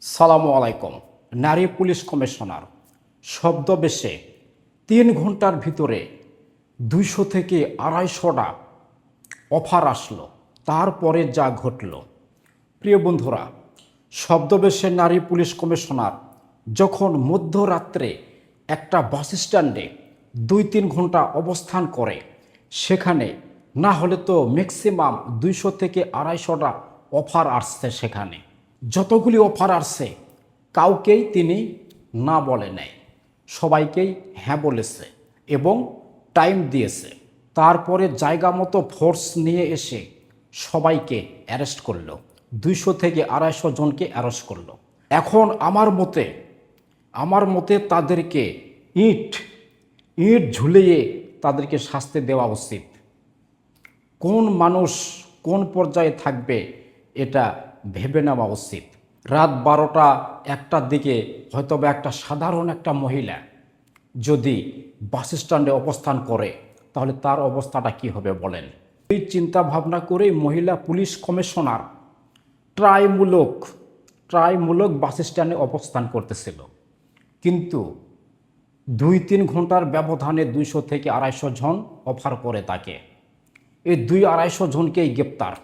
সালামু আলাইকুম। নারী পুলিশ কমিশনার শব্দবেশে ৩ ঘন্টার ভিতরে ২০০ থেকে ২৫০টা অফার আসলো। তারপরে যা ঘটল, প্রিয় বন্ধুরা, শব্দবেশে নারী পুলিশ কমিশনার যখন মধ্যরাত্রে একটা বাস স্ট্যান্ডে ২-৩ ঘন্টা অবস্থান করে, সেখানে না হলে তো ম্যাক্সিমাম ২০০ থেকে ২৫০টা অফার আসছে। সেখানে যতগুলি অফার আসছে কাউকেই তিনি না বলে নেয়, সবাইকেই হ্যাঁ বলেছে এবং টাইম দিয়েছে। তারপরে জায়গা মতো ফোর্স নিয়ে এসে সবাইকে অ্যারেস্ট করলো, ২০০ থেকে ২৫০ জনকে অ্যারেস্ট করলো। এখন আমার মতে তাদেরকে ইট ঝুলিয়ে তাদেরকে শাস্তি দেওয়া উচিত। কোন মানুষ কোন পর্যায়ে থাকবে এটা ভেবে নেওয়া উচিত। রাত ১২টা ১টার দিকে হয়তোবা একটা সাধারণ একটা মহিলা যদি বাস স্ট্যান্ডে অবস্থান করে, তাহলে তার অবস্থাটা কি হবে বলেন। এই চিন্তা ভাবনা করেই মহিলা পুলিশ কমিশনার ট্রাইমূলক বাস স্ট্যান্ডে অবস্থান করতেছিল, কিন্তু ২-৩ ঘন্টার ব্যবধানে ২০০ থেকে ২৫০ জন অফার করে তাকে। এই ২০০-২৫০ জনকেই গ্রেপ্তার।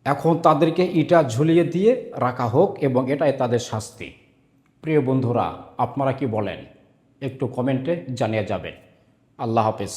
এখন তাদেরকে ইটা ঝুলিয়ে দিয়ে রাখা হোক এবং এটাই তাদের শাস্তি। প্রিয় বন্ধুরা, আপনারা কি বলেন একটু কমেন্টে জানিয়ে যাবেন। আল্লাহ হাফেজ।